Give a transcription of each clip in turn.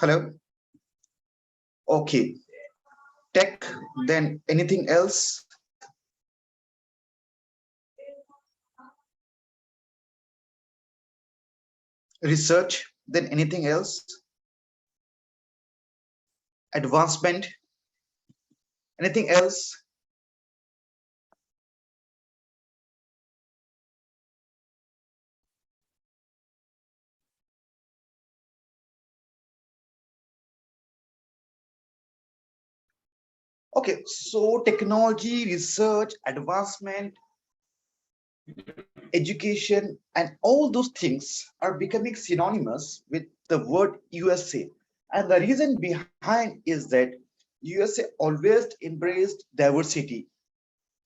Hello. Okay. Tech, then anything else? Research, then anything else? Advancement, anything else? Okay, so technology, research, advancement, education, and all those things are becoming synonymous with the word USA. And the reason behind is that USA always embraced diversity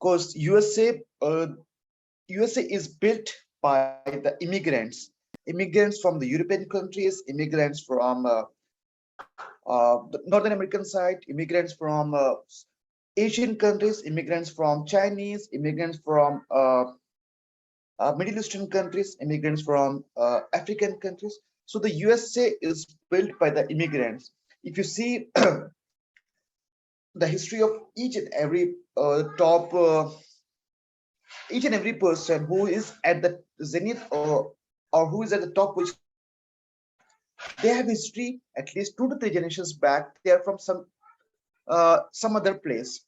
because USA is built by the immigrants, immigrants from the European countries, immigrants from the Northern American side, immigrants from Asian countries, immigrants from Chinese, immigrants from Middle Eastern countries, immigrants from African countries. So the USA is built by the immigrants. If you see the history of each and every top, each and every person who is at the zenith or who is at the top position in the USA, they have history at least 2 to 3 generations back. They are from some other place.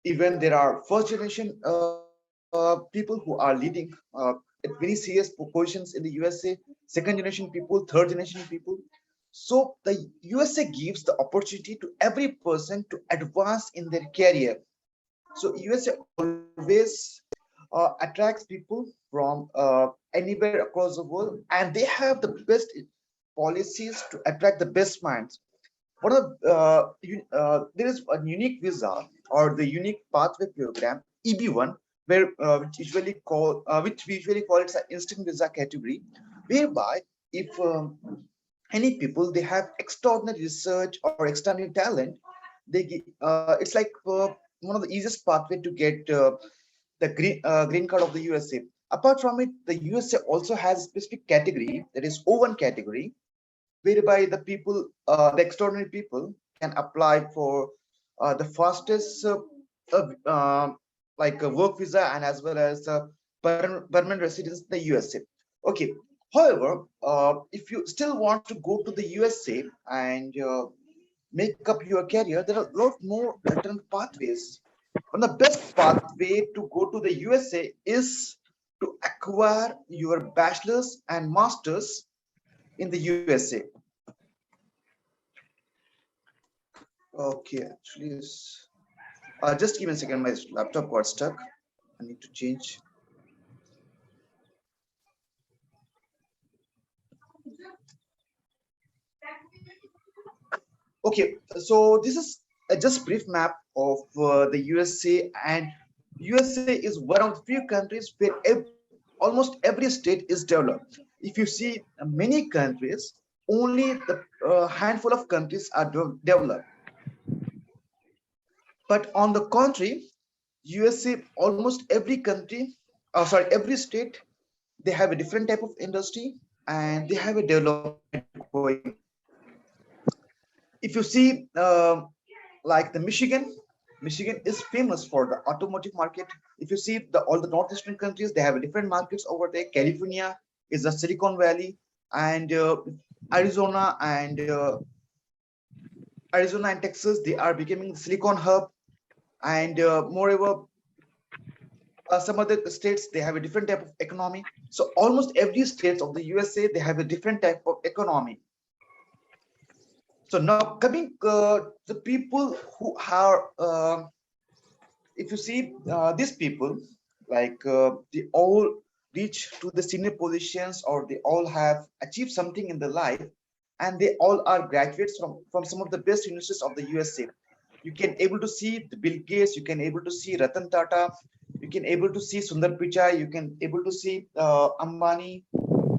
Even there are first generation people who are leading at very serious positions in the USA, second generation people, third generation people. So the USA gives the opportunity to every person to advance in their career. So USA always attracts people from anywhere across the world, and they have the best policies to attract the best minds. One of there is a unique visa or the unique pathway program EB1, where which we usually call it an instant visa category, whereby if any people they have extraordinary research or extraordinary talent, it's like one of the easiest pathway to get the green card of the USA. Apart from it, the USA also has a specific category, that is O1 category, whereby the people, the extraordinary people, can apply for the fastest uh, uh, like a work visa and as well as permanent residence in the USA. Okay. However, if you still want to go to the USA and make up your career, there are a lot more alternate pathways. One of the best pathway to go to the USA is to acquire your bachelor's and master's in the USA. Okay, actually, just give me a second. My laptop got stuck. I need to change. Okay, so this is a just brief map of the USA, and USA is one of the few countries where almost every state is developed. If you see many countries, only the handful of countries are developed. But on the contrary, USA, almost every country, every state, they have a different type of industry and they have a development going. If you see, like the Michigan is famous for the automotive market. If you see all the northeastern countries, they have different markets over there. California is the Silicon Valley, and Arizona and Arizona and Texas, they are becoming the Silicon Hub. And moreover, some other states they have a different type of economy. So almost every state of the USA they have a different type of economy. So now coming the people who are if you see these people, like they all reach to the senior positions or they all have achieved something in their life, and they all are graduates from some of the best universities of the USA. You can able to see the Bill Gates, you can able to see Ratan Tata, you can able to see Sundar Pichai, you can able to see Ambani,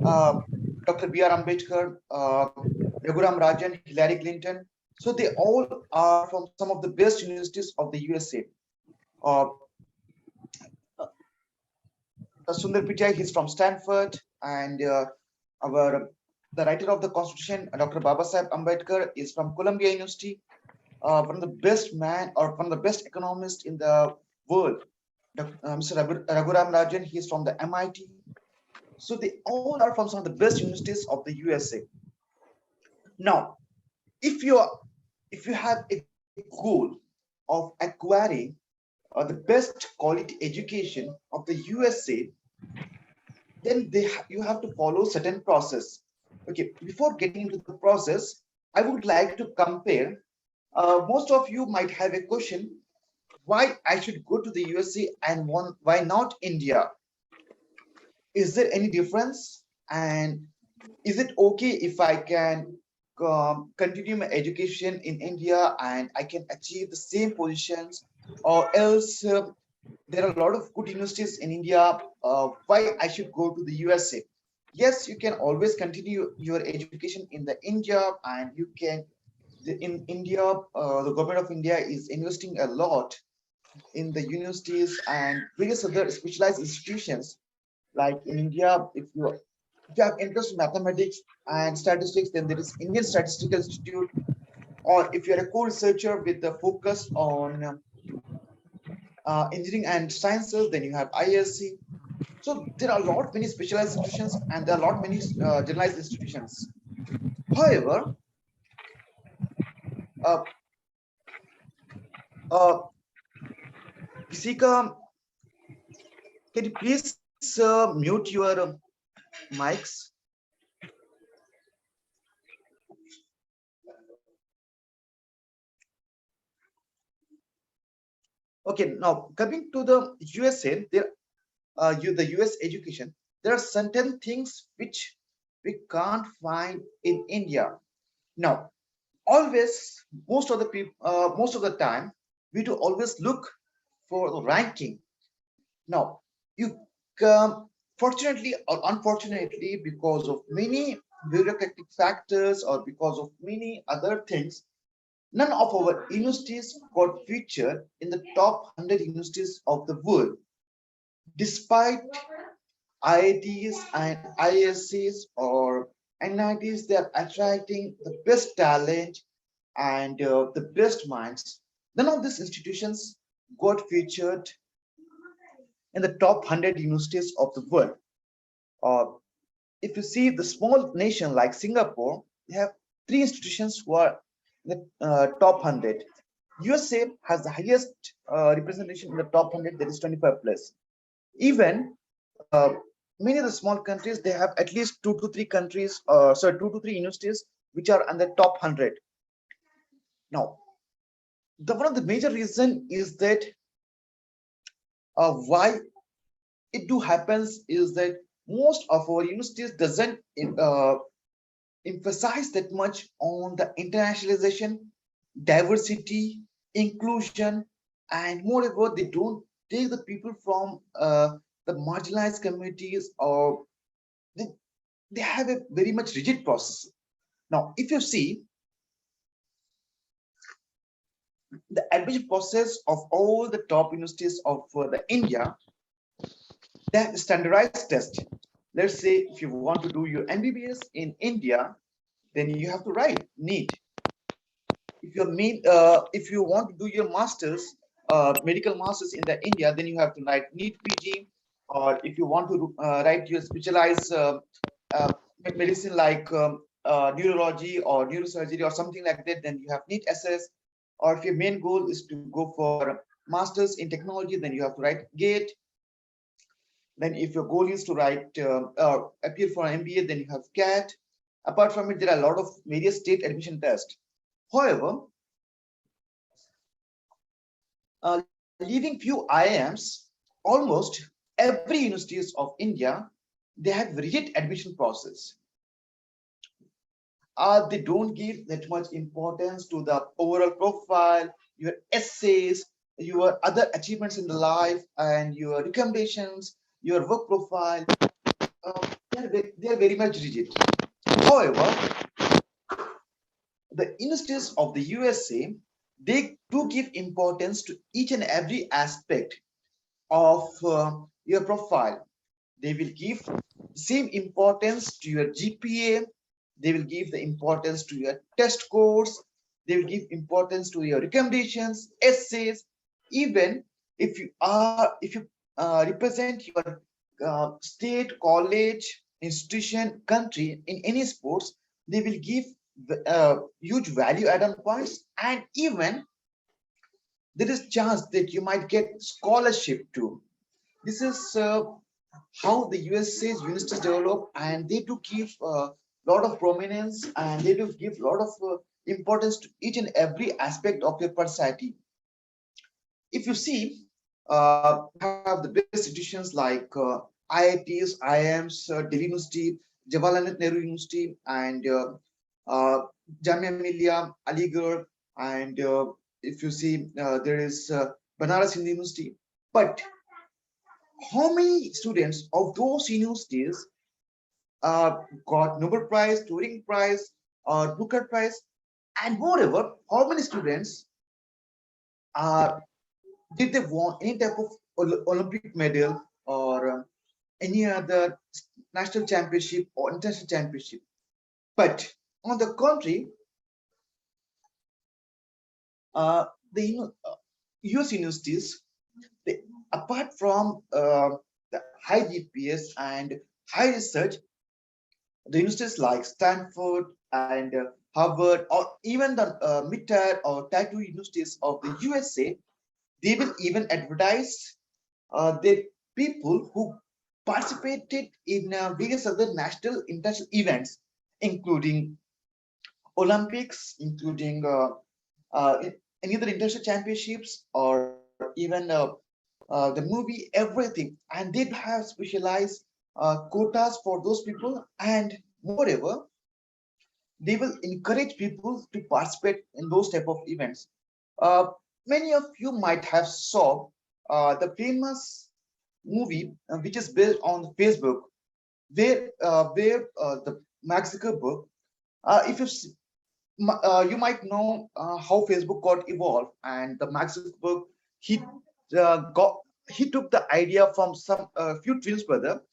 uh, Dr. B.R. Ambedkar, Raghuram Rajan, Hillary Clinton. So they all are from some of the best universities of the USA. Uh, Sundar Pichai, he's from Stanford, and our the writer of the Constitution, Dr. Babasaheb Ambedkar, is from Columbia University, one of the best man or one of the best economists in the world. Mr. Raghuram Rajan, he is from the MIT. So they all are from some of the best universities of the USA. Now, if you are, if you have a goal of acquiring the best quality education of the USA, then you have to follow certain process. Okay, before getting into the process, I would like to compare. Most of you might have a question: why I should go to the USA and why not India? Is there any difference? And is it okay if I can continue my education in India and I can achieve the same positions, or else there are a lot of good universities in India. Why I should go to the USA? Yes, you can always continue your education in the India, and you can. In India, the government of India is investing a lot in the universities and various other specialized institutions. Like in India, if you have interest in mathematics and statistics, then there is Indian Statistical Institute. Or if you're a co-researcher with the focus on engineering and sciences, then you have ISC. So there are a lot many specialized institutions and there are a lot many generalized institutions. However, uh, uh, Kisika, can you please mute your mics? Okay, now coming to the USA, the US education, there are certain things which we can't find in India. Now, always, most of the time, we do always look for the ranking. Now, you come, fortunately or unfortunately, because of many bureaucratic factors or because of many other things, none of our universities got featured in the top 100 universities of the world, despite IITs and ISCs or NITs. They are attracting the best talent and the best minds. None of these institutions got featured in the top 100 universities of the world. Uh, if you see the small nation like Singapore, they have three institutions who are in the top 100. USA has the highest representation in the top 100, that is 25 plus. Even many of the small countries, they have at least two to three universities which are on the top 100. Now, one of the major reason is that why it do happens is that most of our universities doesn't emphasize that much on the internationalization, diversity, inclusion, and moreover, they don't take the people from the marginalized communities, or they, they have a very much rigid process. Now, if you see the admission process of all the top universities of the India, they have standardized test. Let's say if you want to do your MBBS in India, then you have to write NEET. If you want to do your masters, medical masters in the India, then you have to write NEET PG. Or if you want to write your specialized medicine like neurology or neurosurgery or something like that, then you have NEET SS. Or if your main goal is to go for masters in technology, then you have to write GATE. Then if your goal is to write appear for an MBA, then you have CAT. Apart from it, there are a lot of various state admission tests. However, leaving few IIMs, almost every universities of India, they have rigid admission process. They don't give that much importance to the overall profile, your essays, your other achievements in the life, and your recommendations, your work profile. They are very much rigid. However, the universities of the USA, they do give importance to each and every aspect of your profile. They will give same importance to your GPA, They will give the importance to your test scores. They will give importance to your recommendations, essays. Even if you represent your state, college, institution, country in any sports, they will give huge value add-on points, and even there is chance that you might get scholarship too. This is how the USA's universities develop, and they do give a lot of prominence, and they do give a lot of importance to each and every aspect of your society. If you see, we have the best institutions like IITs, IIMs, Delhi University, Jawaharlal Nehru University, and Jamia Millia, Aligarh, and if you see, there is Banaras Hindu University. But how many students of those universities got Nobel Prize, Turing Prize, or Booker Prize, and moreover, how many students uh, did they won any type of Olympic medal or any other national championship or international championship? But on the contrary, the US universities, they, apart from the high GPS and high research, the universities like Stanford and Harvard, or even the mid-tier or tier 2 universities of the USA, they will even advertise the people who participated in various other national international events, including Olympics, including any other international championships, or even the movie, everything. And they have specialized quotas for those people. And moreover, they will encourage people to participate in those type of events. Uh, Many of you might have saw the famous movie which is based on Facebook, where the Mark Zuckerberg, if you you might know how Facebook got evolved, and the Mark Zuckerberg, he got he took the idea from some few twins brother,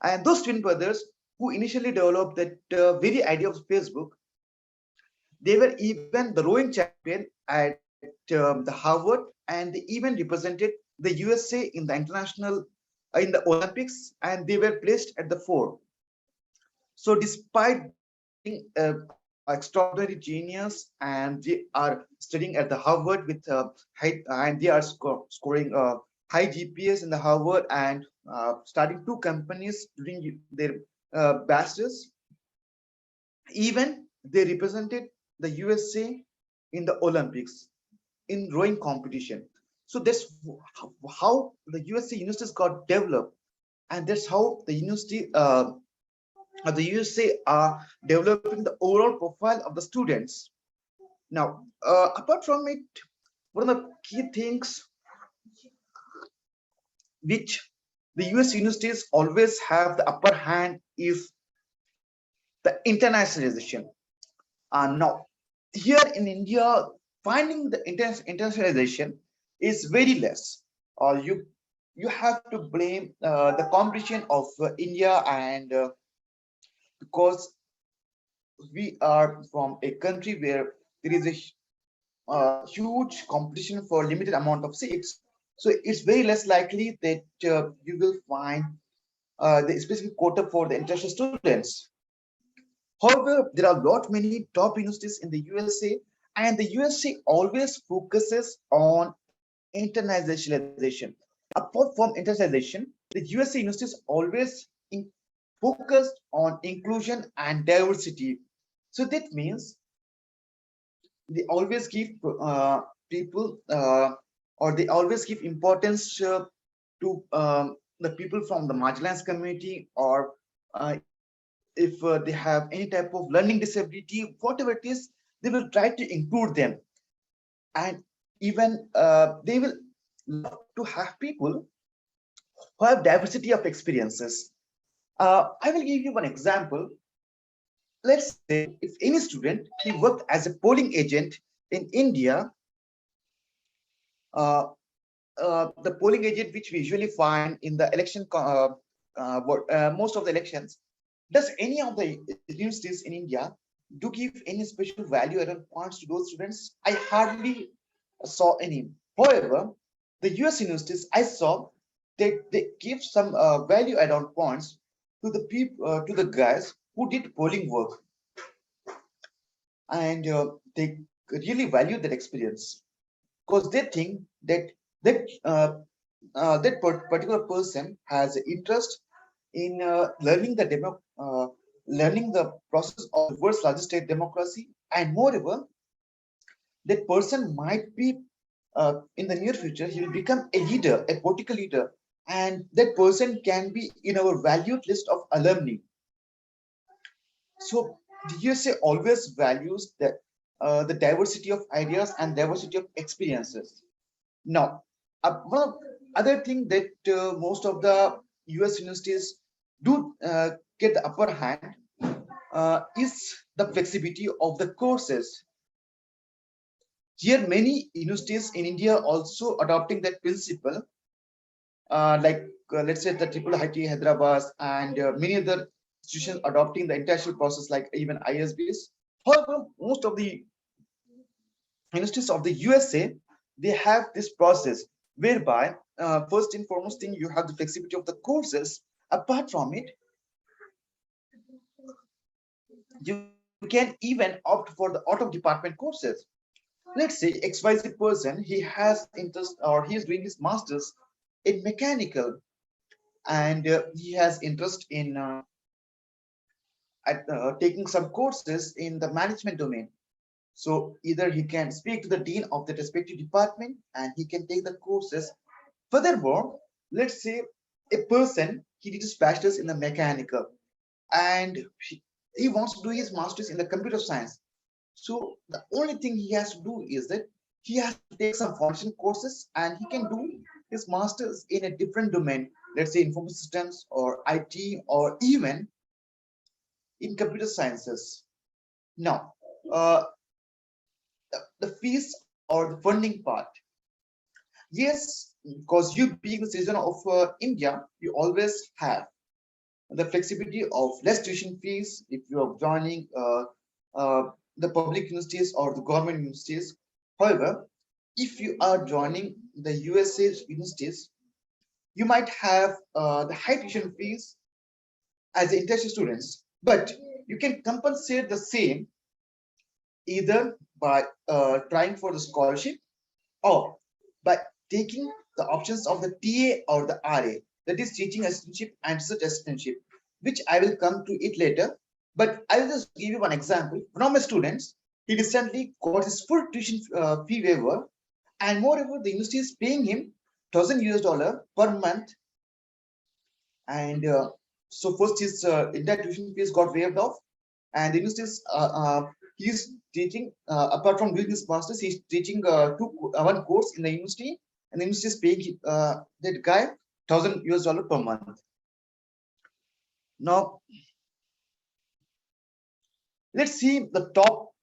and those twin brothers who initially developed that very idea of Facebook. They were even the rowing champion at the Harvard, and they even represented the USA in the international, in the Olympics, and they were placed at the fore. So, despite being extraordinary genius, and they are studying at the Harvard with high, and they are scoring high GPS in the Harvard, and starting two companies during their bachelors. Even they represented the USA in the Olympics in rowing competition. So that's how the USA universities got developed, and that's how the university the USA are developing the overall profile of the students. Now, apart from it, one of the key things which the US universities always have the upper hand is the internationalization. Now, here in India, finding the internationalization is very less. You have to blame the competition of India, and because we are from a country where there is a huge competition for limited amount of seats, so it's very less likely that you will find the specific quota for the international students. However, there are lot many top universities in the USA, and the USA always focuses on internationalization. Apart from internationalization, the USA universities always focused on inclusion and diversity. So that means they always give people or they always give importance to the people from the marginalized community, or if they have any type of learning disability, whatever it is, they will try to include them. And even they will love to have people who have diversity of experiences. I will give you one example. Let's say if any student he worked as a polling agent in India, uh, the polling agent which we usually find in the election, most of the elections. Does any of the universities in India do give any special value added points to those students? I hardly saw any. However, the US universities I saw they give some value add-on points to the people to the guys who did polling work, and they really value that experience because they think that that particular person has interest in learning the process of the world's largest state democracy, and moreover, that person might be in the near future he will become a leader, a political leader, and that person can be in our valued list of alumni. So the USA always values the diversity of ideas and diversity of experiences. Now, one other thing that most of the US universities do get the upper hand is the flexibility of the courses. Here, many universities in India also adopting that principle, let's say the Triple IT Hyderabad and many other institutions adopting the international process, like even ISBs. However, most of the universities of the USA, they have this process whereby first and foremost thing you have the flexibility of the courses. Apart from it, you can even opt for the out of department courses. Let's say XYZ person, he has interest or he is doing his masters in mechanical, and he has interest in taking some courses in the management domain. So either he can speak to the dean of the respective department and he can take the courses. Furthermore, let's say a person he did his bachelor's in the mechanical, and he wants to do his master's in the computer science. So the only thing he has to do is that he has to take some foundation courses and he can do his master's in a different domain, let's say information systems or IT or even in computer sciences. Now, the fees or the funding part. Yes, because you being the citizen of India, you always have the flexibility of less tuition fees if you are joining the public universities or the government universities. However, if you are joining the USA universities, you might have the high tuition fees as international students, but you can compensate the same either by trying for the scholarship or by taking the options of the TA or the RA, that is teaching assistantship and research assistantship, which I will come to it later. But I will just give you one example. One of my students, he recently got his full tuition fee waiver, and moreover, the university is paying him $1,000 per month. And so first his entire tuition fees got waived off, and the university is he's teaching apart from doing his masters, he's teaching one course in the university, and the university is paying that guy $1,000 per month. Now let's see the top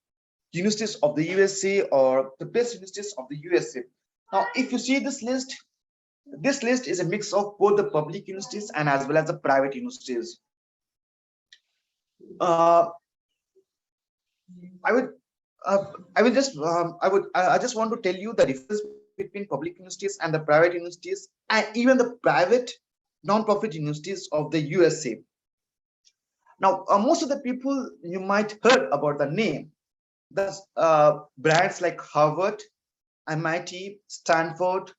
universities of the USA or the best universities of the USA. Now, if you see this list is a mix of both the public universities and as well as the private universities. Uh, I would I will just I just want to tell you the difference between public universities and the private universities and even the private non-profit universities of the USA. Now, most of the people you might heard about the name. The brands like Harvard, MIT, Stanford,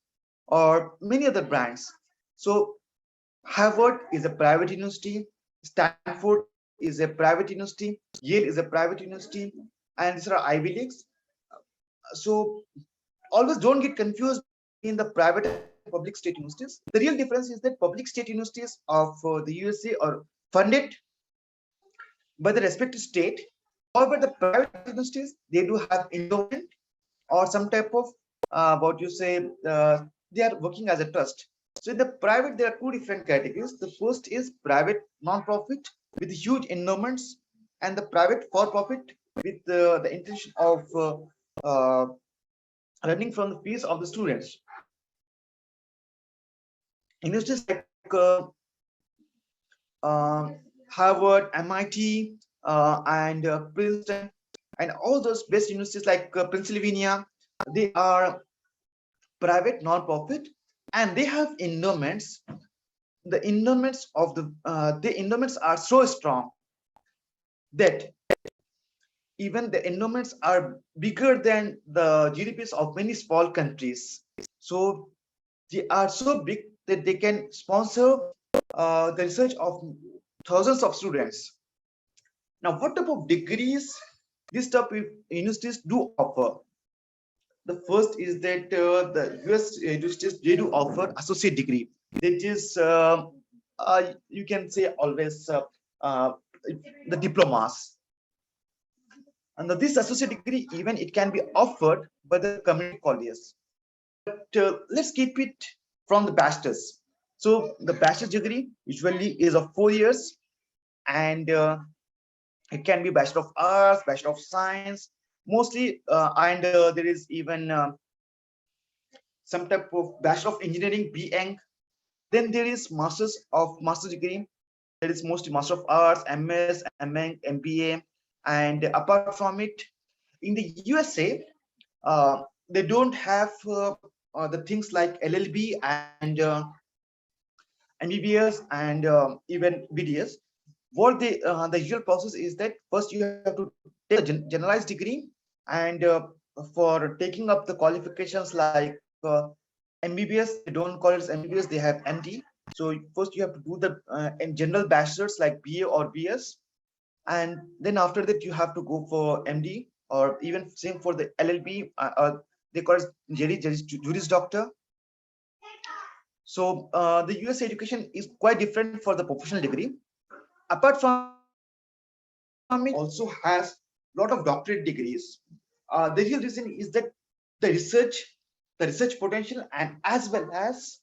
or many other brands. So Harvard is a private university, Stanford is a private university, Yale is a private university, and these are Ivy Leagues. So always don't get confused between the private and public state universities. The real difference is that public state universities of the USA are funded by the respective state. However, the private universities, they do have endowment or some type of what you say they are working as a trust. So in the private, there are two different categories. The first is private non-profit with huge endowments, and the private for-profit with the intention of running from the fees of the students. Universities like Harvard, MIT, and Princeton, and all those best universities like Pennsylvania. They are private, non-profit, and they have endowments. The endowments are so strong that even the endowments are bigger than the GDPs of many small countries. So they are so big that they can sponsor the research of thousands of students. Now, what type of degrees these type of universities do offer? The first is that the US universities, they do offer associate degree. That is, you can say always uh, the diplomas. And this associate degree, even it can be offered by the community colleges. But let's keep it from the bachelor's. So the bachelor's degree usually is of 4 years, and it can be Bachelor of Arts, Bachelor of Science, mostly, and there is even some type of Bachelor of Engineering, BEng. Then there is Master's degree. There is mostly Master of Arts, MS, MN, MBA, and apart from it, in the USA, they don't have the things like LLB and MBBS and even BDS. What the usual process is that first you have to take a generalized degree, and for taking up the qualifications like MBBS, they don't call it MBBS, they have MD. So first you have to do the in general bachelors like BA or BS, and then after that you have to go for MD, or even same for the LLB. They call it Juris Doctor. So the US education is quite different for the professional degree. Apart from it, also has a lot of doctorate degrees. The real reason is that the research, the research potential, and as well as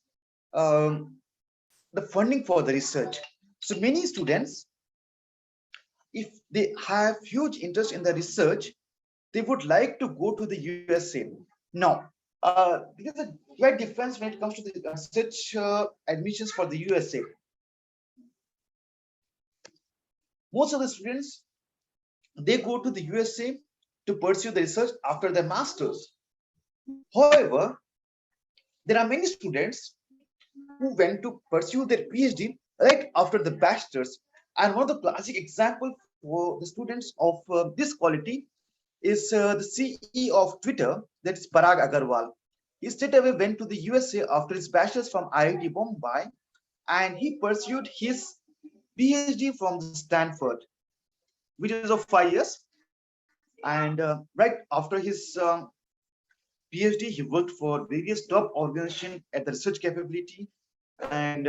um, the funding for the research. So many students, if they have huge interest in the research, they would like to go to the USA. Now, there's a great difference when it comes to the research admissions for the USA. Most of the students, they go to the USA to pursue the research after their masters. However, there are many students who went to pursue their PhD right after the bachelor's. And one of the classic example for the students of this quality is the CEO of Twitter, that is Parag Agarwal. He straight away went to the USA after his bachelor's from IIT Bombay, and he pursued his PhD from the Stanford, which is of 5 years. And right after his PhD, he worked for various top organizations at the research capability, and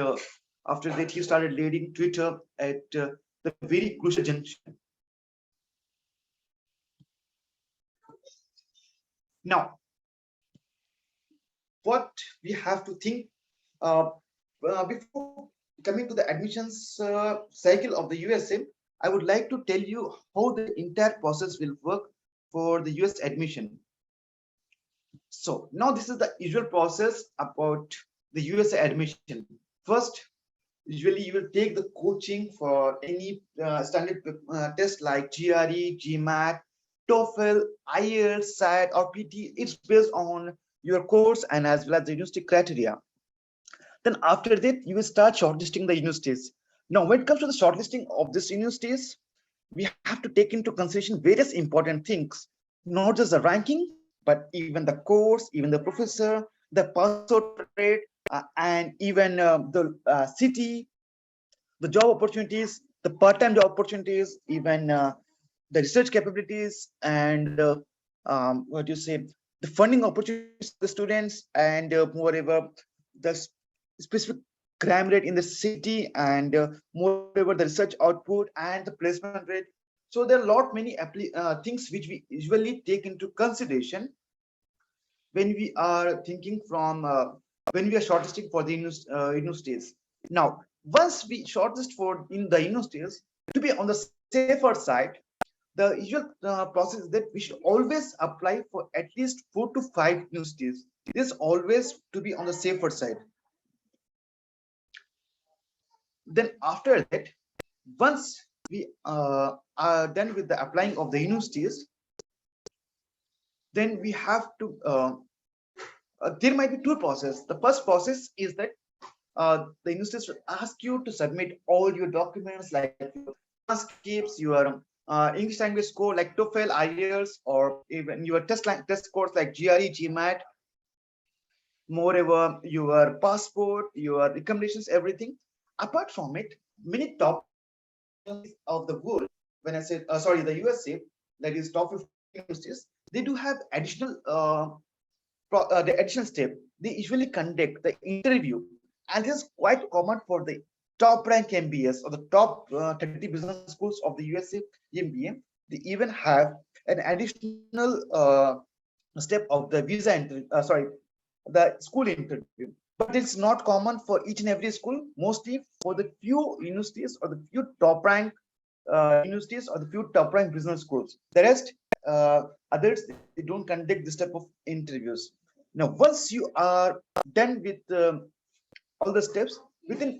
after that, he started leading Twitter at the very crucial junction. Now, what we have to think before coming to the admissions cycle of the USA, I would like to tell you how the entire process will work for the US admission. So now this is the usual process about the USA admission. First, usually you will take the coaching for any standard test like GRE, GMAT, TOEFL, IELTS, SAT, or PT. It's based on your course and as well as the university criteria. Then after that, you will start shortlisting the universities. Now, when it comes to the shortlisting of these universities, we have to take into consideration various important things, not just the ranking, but even the course, even the professor, the pass out rate, and even the city, the job opportunities, the part-time job opportunities, even the research capabilities, and what do you say, the funding opportunities for the students, and moreover, the specific crime rate in the city, and moreover, the research output and the placement rate. So there are a lot many things which we usually take into consideration when we are thinking from when we are shortlisting for the universities. Now, once we shortlist for in the universities, to be on the safer side, the usual process is that we should always apply for at least 4 to 5 universities. This always to be on the safer side. Then after that, Once we are done with the applying of the universities, then we have to there might be two process. The first process is that the universities will ask you to submit all your documents like your transcripts, your English language score like TOEFL, IELTS, or even your test scores like GRE, GMAT. Moreover, your passport, your recommendations, everything. Apart from it, many top of the world, when I said sorry, the USA, that is top 50 universities, they do have additional the additional step. They usually conduct the interview, and this is quite common for the top rank MBS or the top 30 business schools of the USA MBA. They even have an additional step of the visa interview. The school interview, but it's not common for each and every school. Mostly for the few universities or the few top rank universities or the few top ranked business schools. The rest, others, they don't conduct this type of interviews. Now, once you are done with all the steps, within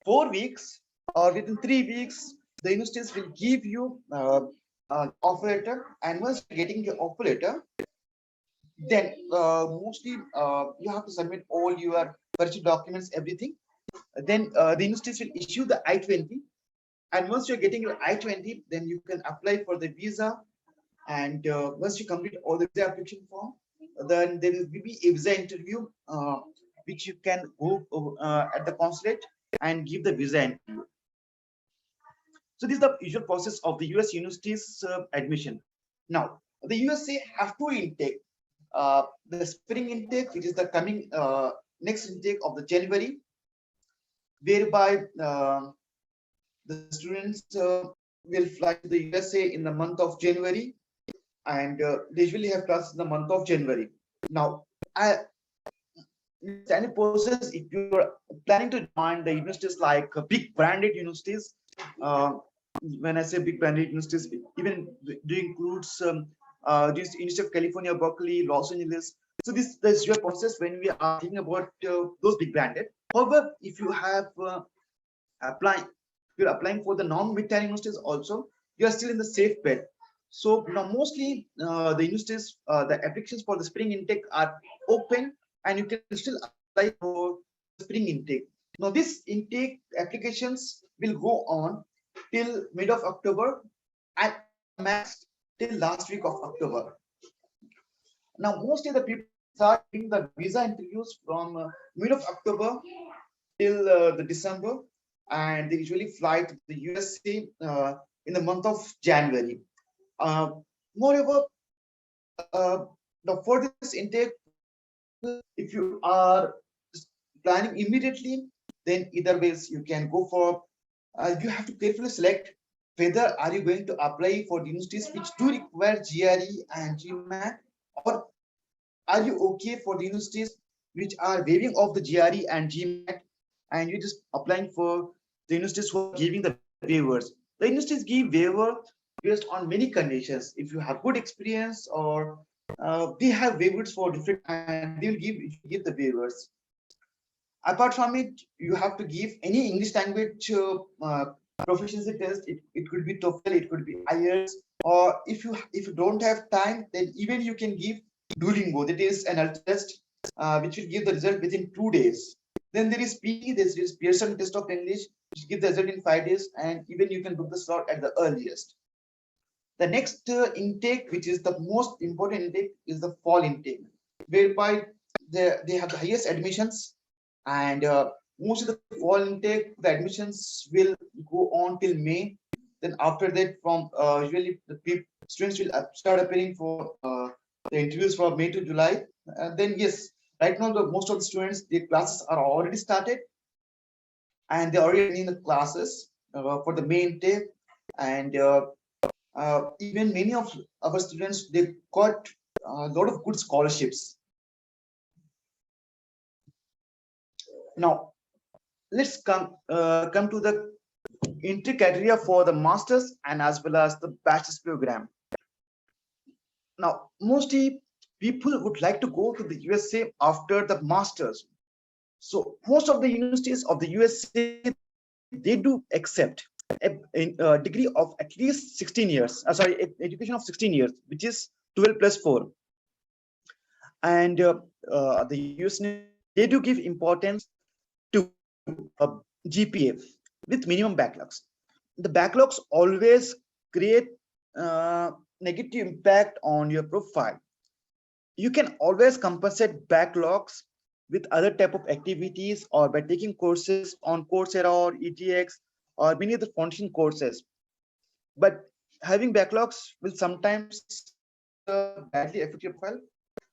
4 weeks or within 3 weeks, the universities will give you offer letter. And once you're getting your offer letter, then mostly you have to submit all your purchase documents, everything. Then the universities will issue the I-20, and once you're getting your I-20, then you can apply for the visa. And once you complete all the visa application form, then there will be a visa interview, which you can go at the consulate and give the visa interview. So this is the usual process of the US universities admission. Now, the USA have two intake. The spring intake, which is the coming next intake of the January, whereby the students will fly to the USA in the month of January, and they usually have classes in the month of January. Now, any process if you're planning to join the universities like big branded universities. When I say big branded universities, even do includes this University of California, Berkeley, Los Angeles. So this is your process when we are thinking about those big branded. However, if you have applying, you're applying for the non-mid-tier universities also, you are still in the safe bet. So now mostly the universities, the applications for the spring intake are open, and you can still apply for spring intake. Now this intake applications will go on till mid of October and max till last week of October. Now mostly the people start doing the visa interviews from mid of October till the December, and they usually fly to the USA in the month of January. Moreover, for this intake, if you are planning immediately, then either ways you can go for. You have to carefully select whether are you going to apply for the universities which do require GRE and GMAT, or are you okay for the universities which are waiving off the GRE and GMAT, and you're just applying for the universities who are giving the waivers. The universities give waiver based on many conditions. If you have good experience, or they have waivers for different, and they will give the waivers. Apart from it, you have to give any English language proficiency test. It could be TOEFL, it could be IELTS, or if you don't have time, then even you can give Duolingo. That is an test which will give the result within 2 days. Then there is PE, there is Pearson test of English, which gives the result in 5 days, and even you can book the slot at the earliest. The next intake, which is the most important intake, is the fall intake, whereby they have the highest admissions, and most of the fall intake, the admissions will go on till May. Then after that, from usually the students will start appearing for the interviews from May to July. Then yes, right now most of the students, their classes are already started, and they're already in the classes for the May intake, and even many of our students, they got a lot of good scholarships. Now let's come to the entry criteria for the masters and as well as the bachelor's program. Now mostly people would like to go to the USA after the masters. So most of the universities of the USA, they do accept a degree of at least 16 years. Education of 16 years, which is 12 plus 4. And the US universities, they do give importance to GPA with minimum backlogs. The backlogs always create negative impact on your profile. You can always compensate backlogs with other type of activities or by taking courses on Coursera or ETX or many other foundation courses. But having backlogs will sometimes badly affect your profile.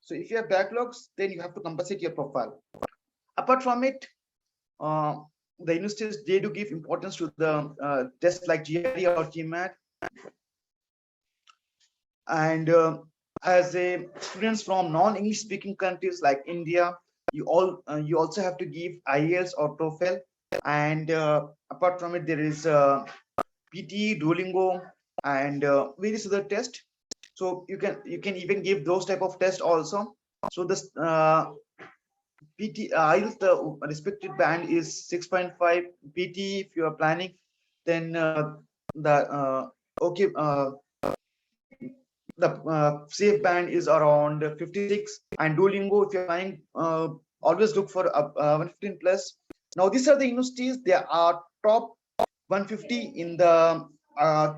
So if you have backlogs, then you have to compensate your profile. Apart from it, uh, the universities, they do give importance to the tests like GRE or GMAT. And as a students from non-English speaking countries like India, you also have to give IELTS or TOEFL. And apart from it, there is PT, Duolingo, and various other tests. So you can even give those type of tests also. So this PT IELTS, the respected band is 6.5. PT, if you are planning, then the okay the safe band is around 56. And Duolingo, if you're planning, always look for 115 plus. Now these are the universities, they are top 150 in the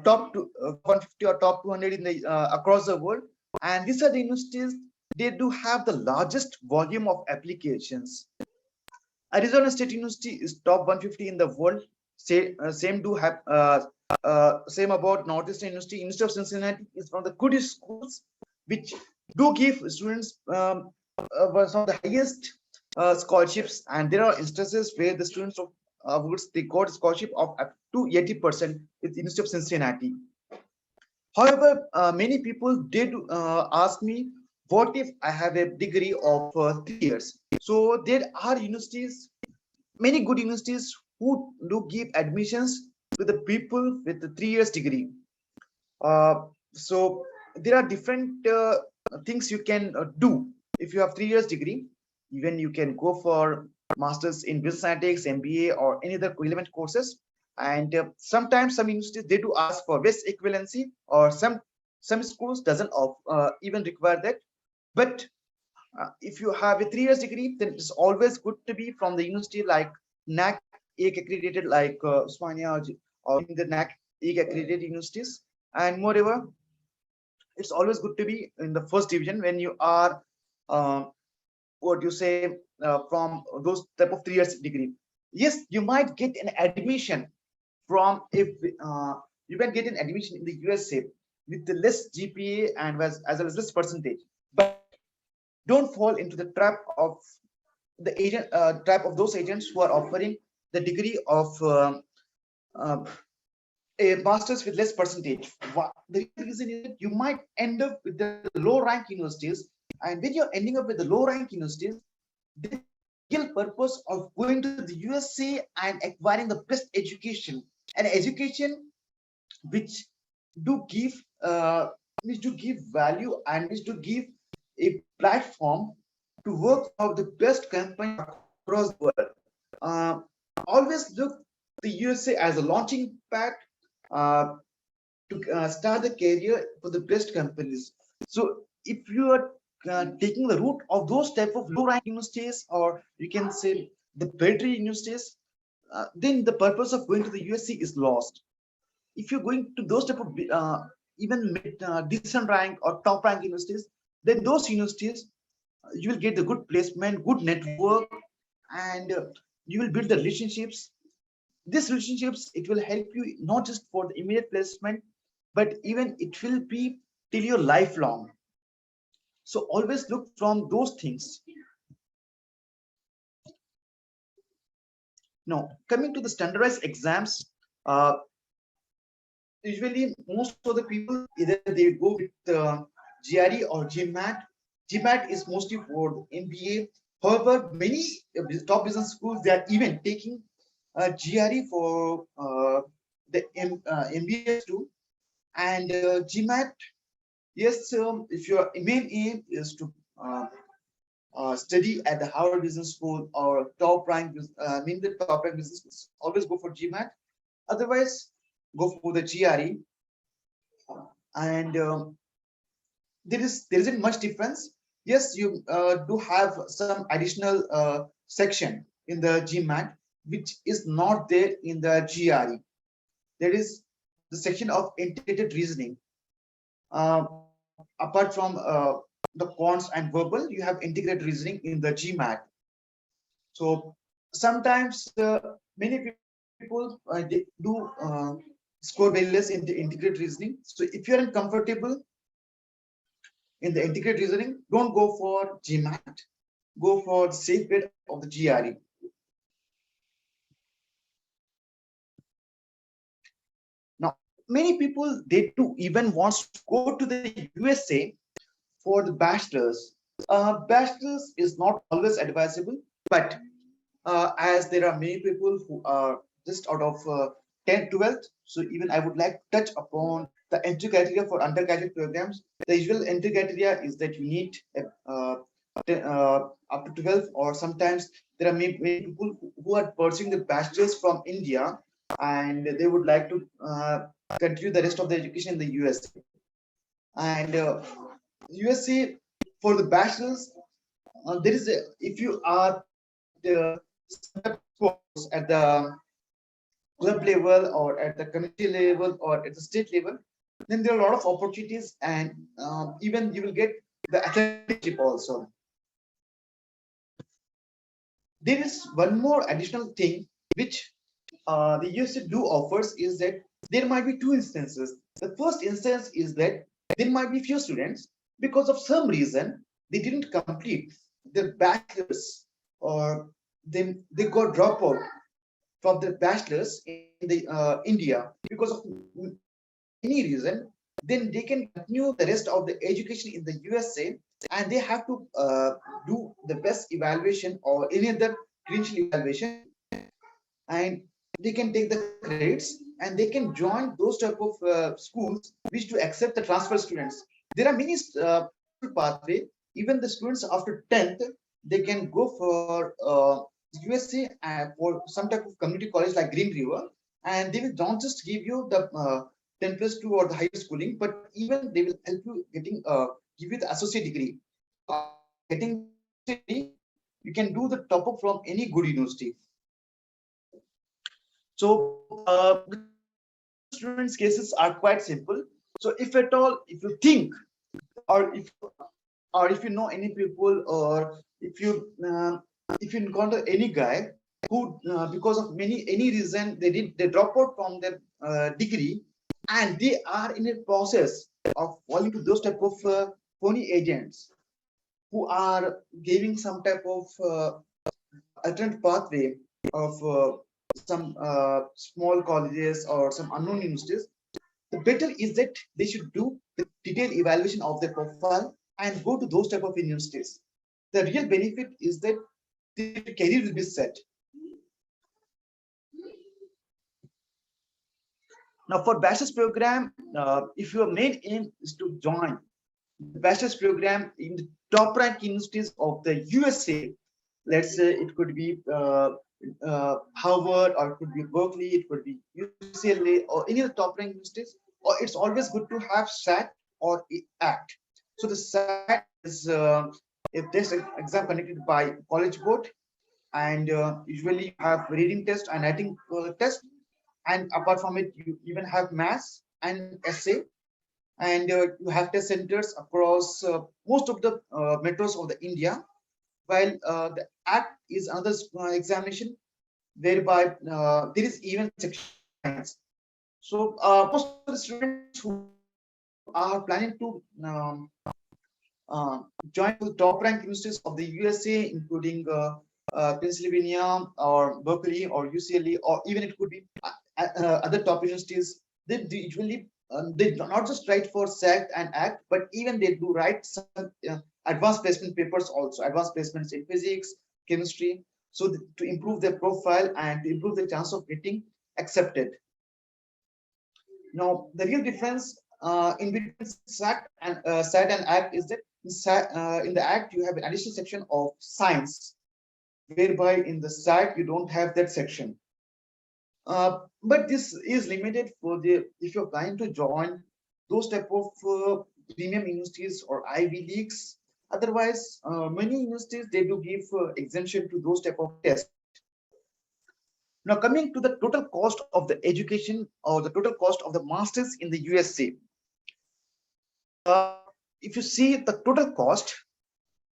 top 150 or top 200 in the across the world. And these are the universities, they do have the largest volume of applications. Arizona State University is top 150 in the world. Same do have same about Northeastern University. University of Cincinnati is one of the goodest schools, which do give students some of the highest scholarships. And there are instances where the students of they got a scholarship of up to 80% with University of Cincinnati. However, many people did ask me, what if I have a degree of 3 years? So there are universities, many good universities who do give admissions to the people with the 3 years degree. So there are different things you can do if you have 3 years degree. Even you can go for masters in business analytics, MBA, or any other relevant courses. And sometimes some universities, they do ask for best equivalency, or some schools doesn't even require that. But if you have a 3 years degree, then it's always good to be from the university like NAC accredited, like Usmania, or in the NAC accredited universities. And moreover, it's always good to be in the first division when you are uh, what you say from those type of 3 years degree. Yes, you might get an admission from, if you can get an admission in the USA with the less GPA and as well as less percentage. But don't fall into the trap of those agents who are offering the degree of uh, a master's with less percentage. The reason is that you might end up with the low rank universities, and when you're ending up with the low rank universities, the real purpose of going to the USA and acquiring the best education, an education which do give which do give value and which do give a platform to work for the best company across the world. Uh, Always look the USA as a launching pad uh, to start the career for the best companies. So if you are taking the route of those type of low rank universities, or you can say the pedantry universities, then the purpose of going to the USC is lost. If you're going to those type of even mid, decent rank or top rank universities, then those universities you will get the good placement, good network, and you will build the relationships. These relationships, it will help you not just for the immediate placement, but even it will be till your lifelong. So always look from those things. Now coming to the standardized exams, uh, usually most of the people either they go with GRE or GMAT. GMAT is mostly for MBA. However, many top business schools, they are even taking GRE for MBAs too. And GMAT, yes, if your main aim is to study at the Harvard Business School or top rank, I mean the top rank business schools, always go for GMAT. Otherwise, go for the GRE, and there isn't much difference. Yes, you do have some additional section in the GMAT which is not there in the GRE. There is the section of integrated reasoning. Apart from the quants and verbal, you have integrated reasoning in the GMAT. So sometimes many people they do score very less in the integrated reasoning. So if you are uncomfortable in the integrated reasoning, don't go for GMAT. Go for the safe bet of the GRE. Now, many people they do even wants to go to the USA for the bachelor's. Bachelor's is not always advisable, but as there are many people who are just out of 10th, 12th, so even I would like to touch upon the entry criteria for undergraduate programs. The usual entry criteria is that you need up to 12, or sometimes there are many people who are pursuing the bachelor's from India and they would like to continue the rest of the education in the USA. And USA for the bachelor's, there is a, if you are sports at the club level or at the community level or at the state level, then there are a lot of opportunities, and even you will get the athletic also. There is one more additional thing which the USA do offers is that there might be two instances. The first instance is that there might be few students because of some reason they didn't complete their bachelor's, or they got dropped out from their bachelor's in the India because of any reason. Then they can continue the rest of the education in the USA, and they have to do the best evaluation or any other credential evaluation, and they can take the credits and they can join those type of schools which to accept the transfer students. There are many pathway. Even the students after 10th, they can go for USA for some type of community college like Green River, and they will not just give you the 10 plus 2 or the higher schooling, but even they will help you getting give you the associate degree. So after getting the associate degree, you can do the top up from any good university. So the bachelor students cases are quite simple. So if at all, if you think, or if you know any people, or if you encounter any guy who because of any reason they drop out from their degree, and they are in a process of falling to those type of phony agents who are giving some type of alternate pathway of some small colleges or some unknown universities, the better is that they should do the detailed evaluation of their profile and go to those type of universities. The real benefit is that their career will be set. Now, for bachelor's program, if your main aim is to join the bachelor's program in the top ranked universities of the USA, let's say it could be Harvard, or it could be Berkeley, it could be UCLA, or any of the top ranked universities, or it's always good to have SAT or ACT. So the SAT is a test exam conducted by College Board, and usually you have reading test and writing test, and apart from it, you even have maths and essay, and you have test centers across most of the metros of the India, while the ACT is another examination whereby there is even section of science. So most of the students who are planning to uh, join the top ranked universities of the USA, including Pennsylvania or Berkeley or UCLA, or even it could be other top universities, they usually they do not just write for SACT and ACT, but even they do write some advanced placement papers also, advanced placements in physics, chemistry, so to improve their profile and to improve the chance of getting accepted. Now, the real difference in between SAT and ACT is that in the ACT you have an additional section of science, whereby in the SAT you don't have that section. But this is limited for the if you're planning to join those type of premium universities or Ivy Leagues. Otherwise, many universities they do give exemption to those type of tests. Now, coming to the total cost of the education or the total cost of the masters in the USA, uh, if you see the total cost,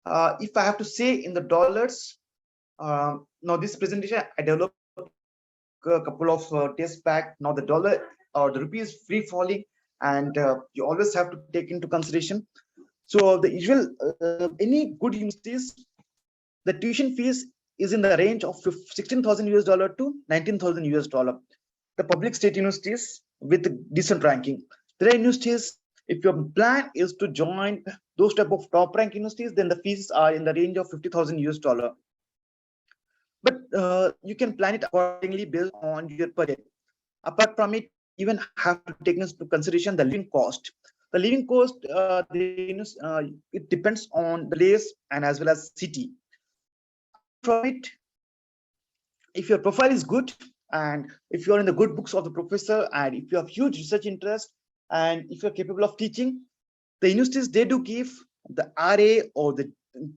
if I have to say in the dollars, now this presentation I developed a couple of days back. Now the dollar or the rupee is free falling, and you always have to take into consideration. So the usual any good universities, the tuition fees is in the range of 16,000 US dollar to 19,000 US dollar. The public state universities with decent ranking. There are universities, if your plan is to join those type of top rank universities, then the fees are in the range of 50,000 US dollar. But you can plan it accordingly based on your budget. Apart from it, you even have to take into consideration the living cost. The living cost, it depends on the place and as well as city. Apart from it, if your profile is good and if you are in the good books of the professor and if you have huge research interest and if you're capable of teaching, the universities they do give the RA or the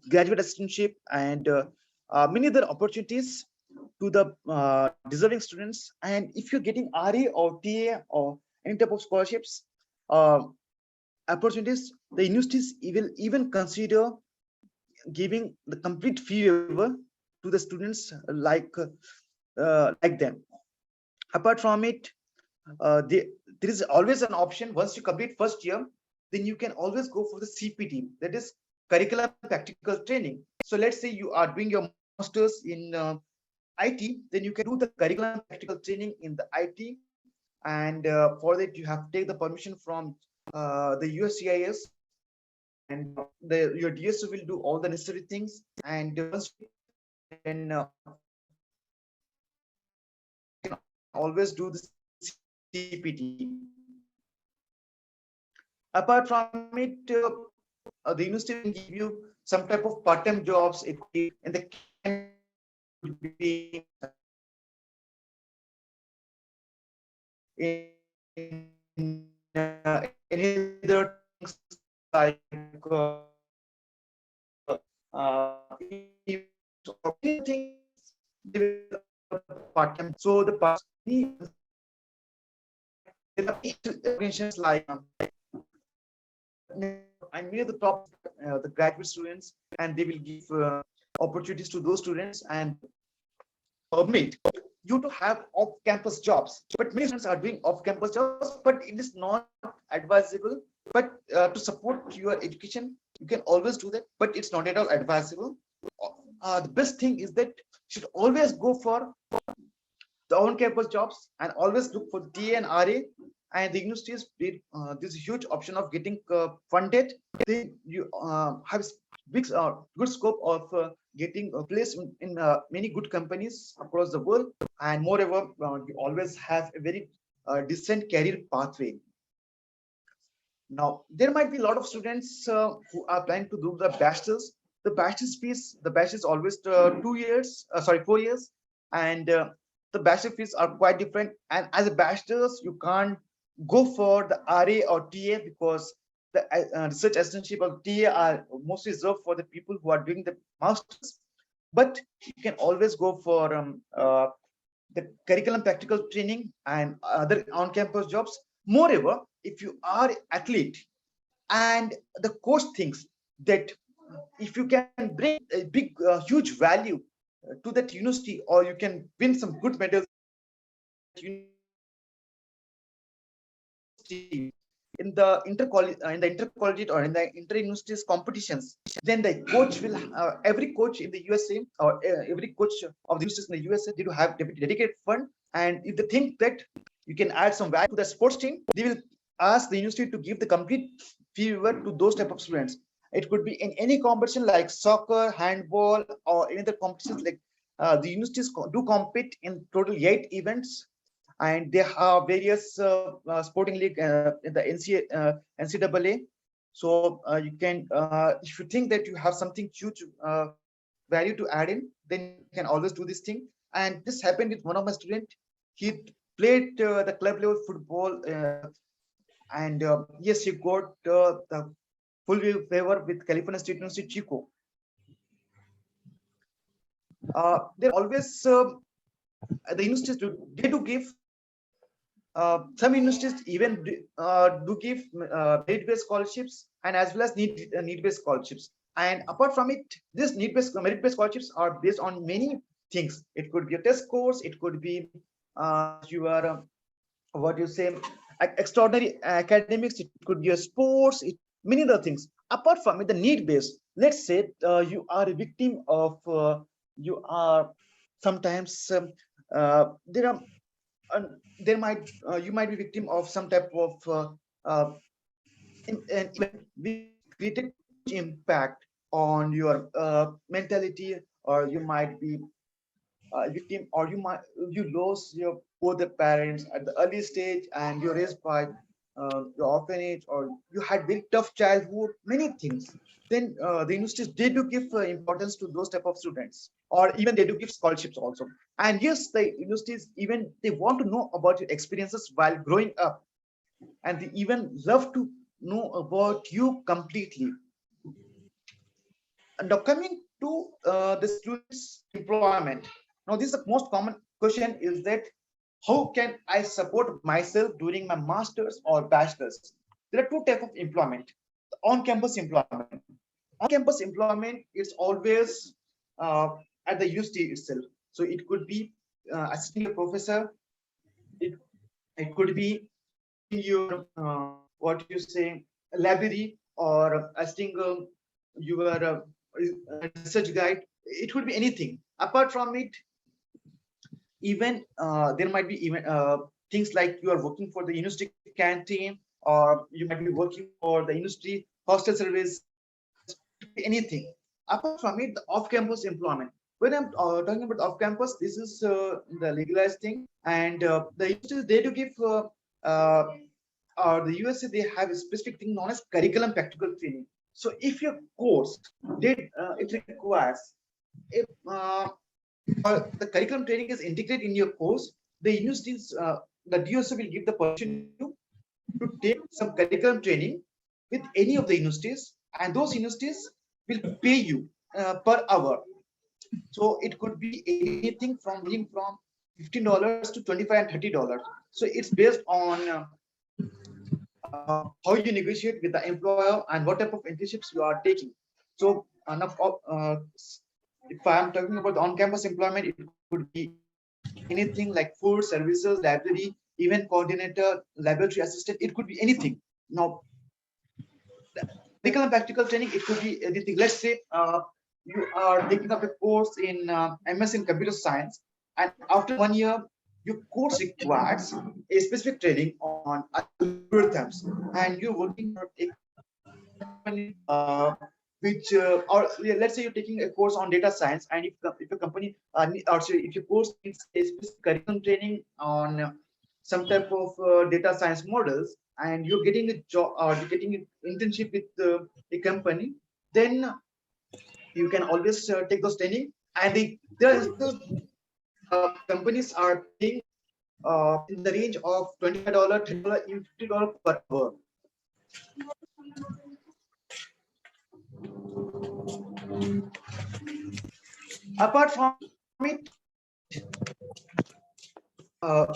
graduate assistantship and many other opportunities to the deserving students. And if you're getting RA or TA or any type of scholarships uh, opportunities, the universities will even consider giving the complete fee waiver to the students like them. Apart from it, there is always an option. Once you complete first year, then you can always go for the CPT, that is curriculum practical training. So let's say you are doing your masters in IT, then you can do the curriculum practical training in the IT, and for that you have to take the permission from the USCIS, and your DSO will do all the necessary things. And once then always do the CPT. Apart from it, the university will give you some type of part-time jobs. It could be in the could be in any other things like things part-time. So the there are organizations like I'm near the top the graduate students, and they will give opportunities to those students and permit you to have off-campus jobs. But many students are doing off-campus jobs, but it is not advisable. But to support your education, you can always do that, but it's not at all advisable. The best thing is that you should always go for the on-campus jobs and always look for the TA and RA. And the universities did this huge option of getting funded. Then you have big good scope of getting a place in many good companies across the world. And moreover, you always have a very decent career pathway. Now, there might be a lot of students who are planning to do the bachelor's. The bachelor's fees, the bachelor's always 2 years, sorry, 4 years, and the bachelor fees are quite different. And as a bachelor's, you can't go for the RA or TA because the research assistantship or TA are mostly reserved for the people who are doing the masters. But you can always go for the curriculum practical training and other on-campus jobs. Moreover, if you are athlete and the coach thinks that if you can bring a big huge value to that university, or you can win some good medals in the intercollegiate or in the inter-universities competitions, then the coach will every coach in the USA or every coach of the universities in the USA, they do have dedicated fund. And if they think that you can add some value to the sports team, they will ask the university to give the complete fee waiver to those type of students. It could be in any competition like soccer, handball, or any other competitions. Like the universities do compete in total 8 events, and they have various sporting league in the NCAA. So you can, if you think that you have something huge value to add in, then you can always do this thing. And this happened with one of my students. he played the club level football, and yes, he got the full favor with California State University Chico. There always the universities they do give some universities even do give merit-based scholarships and as well as need-based scholarships. And apart from it, this need-based merit-based scholarships are based on many things. It could be a test course, it could be your what you say extraordinary academics, it could be a sports, many other things. Apart from it, the need-based, let's say you are a victim of you are sometimes there are there might you might be victim of some type of an event which created huge impact on your mentality, or you might be a victim, or you lost your both the parents at the early stage and you're raised by your orphanage, or you had very tough childhood, many things. Then the universities they do give importance to those type of students, or even they do give scholarships also. And yes, the universities even they want to know about your experiences while growing up, and they even love to know about you completely. And now coming to the students' employment. Now, this is the most common question is that how can I support myself during my master's or bachelor's? There are two types of employment. On-campus employment. On-campus employment is always at the university itself. So it could be assisting a professor. It, it could be in your what you say library, or assisting your research guide. It could be anything. Apart from it, even there might be even things like you are working for the university canteen, or you might be working for the university hostel services, anything. Apart from it, the off-campus employment. When I'm talking about off-campus, this is the legalized thing, and the universities they do give uh, or the USA they have a specific thing known as curriculum practical training. So if your course did it requires if the curriculum training is integrated in your course, the universities the DOC will give the permission to you to take some curriculum training with any of the universities, and those universities will pay you per hour. So it could be anything from ranging from $15 to 25 and $30. So it's based on how you negotiate with the employer and what type of internships you are taking. So if I am talking about on-campus employment, it could be anything like food, services, library, event coordinator, laboratory assistant. It could be anything. Now, curriculum practical training, it could be anything. Let's say you are taking up a course in MS in computer science, and after 1 year, your course requires a specific training on algorithms, and you're working for a company which or yeah, let's say you're taking a course on data science, and if your company or sorry, if your course needs a specific curriculum training on some type of data science models, and you're getting a job or you're getting an internship with a company, then you can always take those training. And the companies are paying in the range of $25, $30, even $50 per hour. Apart from it, uh,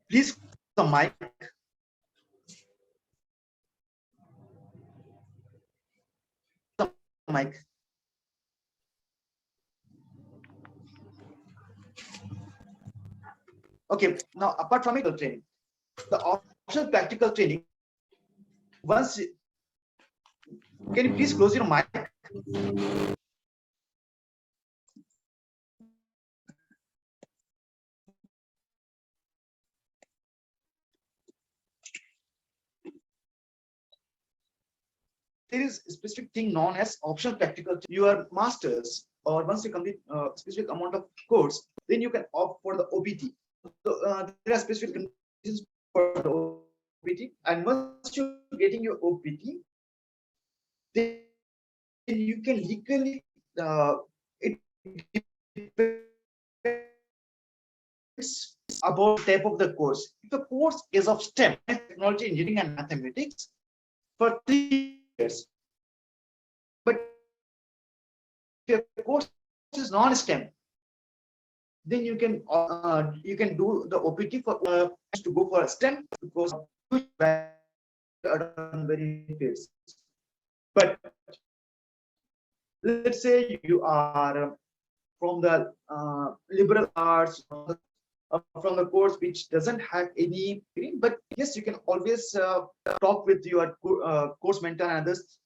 please the mic. The mic. Okay, now apart from it, training, the optional practical training. Once, can you please close your mic? There is a specific thing known as optional practical. Your masters, or once you complete a specific amount of course, then you can opt for the OPT. So there are specific conditions for the OPT, and once you're getting your OPT, then you can legally it depends about type of the course. If the course is of STEM, technology, engineering, and mathematics, for 3 years. But if your course is non-STEM, then you can do the OPT for to go for STEM because very fields. But let's say you are from the liberal arts, from the course which doesn't have any, but yes, you can always talk with your course mentor and others,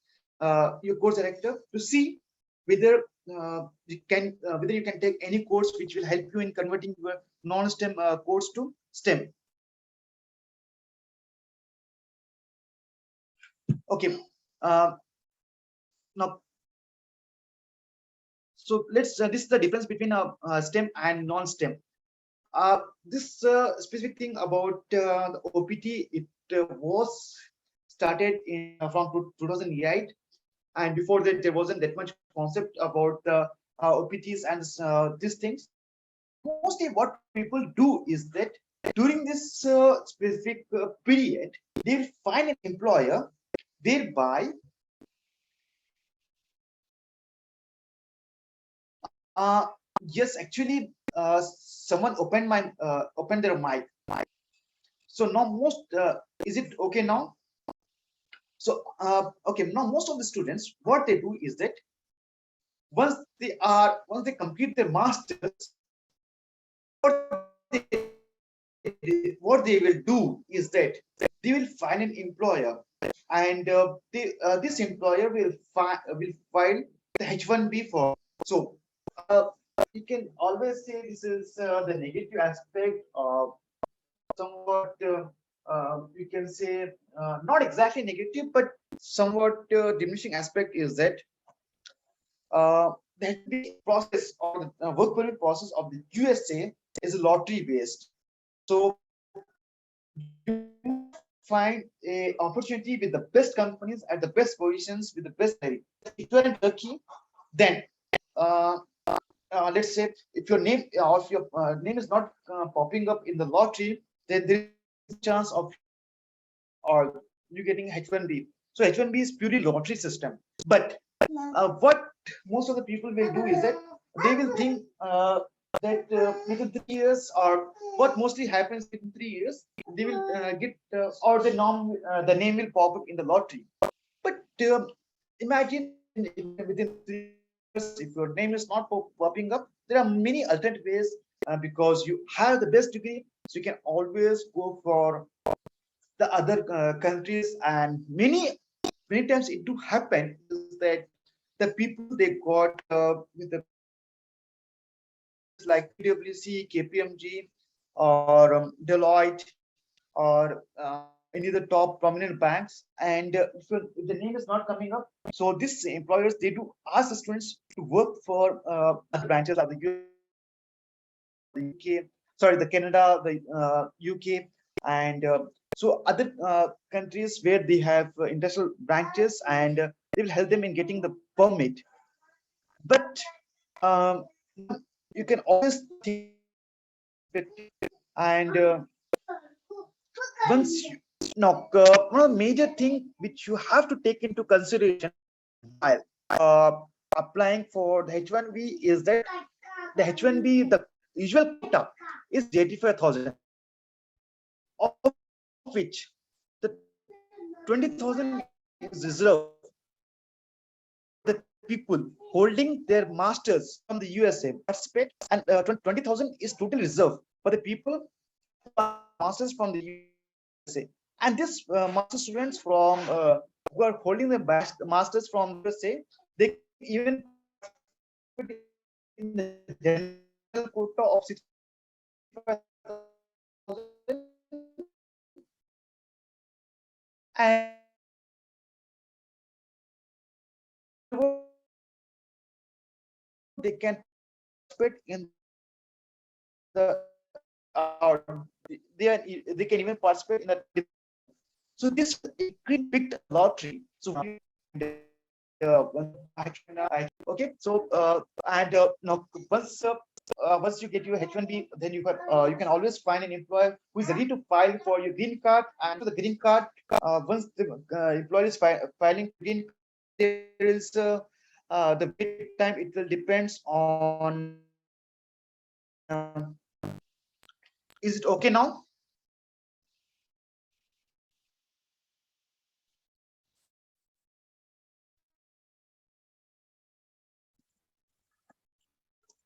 your course director, to see whether whether you can take any course which will help you in converting your non-STEM course to STEM. Okay. Now, so let's this is the difference between STEM and non-STEM. This specific thing about the OPT, it was started in from 2008, and before that there wasn't that much concept about the OPTs and these things. Mostly what people do is that during this specific period, they will find an employer whereby yes, actually someone opened their mic. So now most is it okay now? So okay, now most of the students, what they do is that once they complete their masters, what they will do is that they will find an employer, and this employer will file the H1B form. So you can always say this is the negative aspect of somewhat you can say not exactly negative, but somewhat diminishing aspect is that the HB process or the work permit process of the USA is lottery based. So you find a opportunity with the best companies at the best positions with the best salary. If you are in Turkey, then uh, let's say if your name or if your name is not popping up in the lottery, then there is a chance of or you getting H1B. So H1B is purely lottery system. But what most of the people will do is that they will think that within 3 years, or what mostly happens within 3 years, they will get or the name will pop up in the lottery. But imagine within 3 years, if your name is not popping up, there are many alternate ways because you have the best degree, so you can always go for the other countries. And many times it do happen is that the people they got with the like PwC, KPMG, or Deloitte, or any of the top prominent banks, and if the name is not coming up, so these employers they do ask the students to work for other branches of the UK, sorry, the Canada, the UK, and so other countries where they have industrial branches, and they will help them in getting the permit. But um, you can always think it, and once you, now one of the major thing which you have to take into consideration while applying for the H1B is that the H1B, the usual quota is 85,000, of which the 20,000 is reserved the people holding their masters from the USA participate, and 20,000 is totally reserved for the people who are masters from the USA. And this master students from who are holding the masters from the USA, they even in the general quota of 65,000, and they can participate in the they can even participate in the. So this picked lottery. So Okay, so and now once you get your H1B, then you can always find an employer who is ready to file for your green card. And for the green card, once the employer is filing green card, there is the wait time. It will depends on. Is it okay now?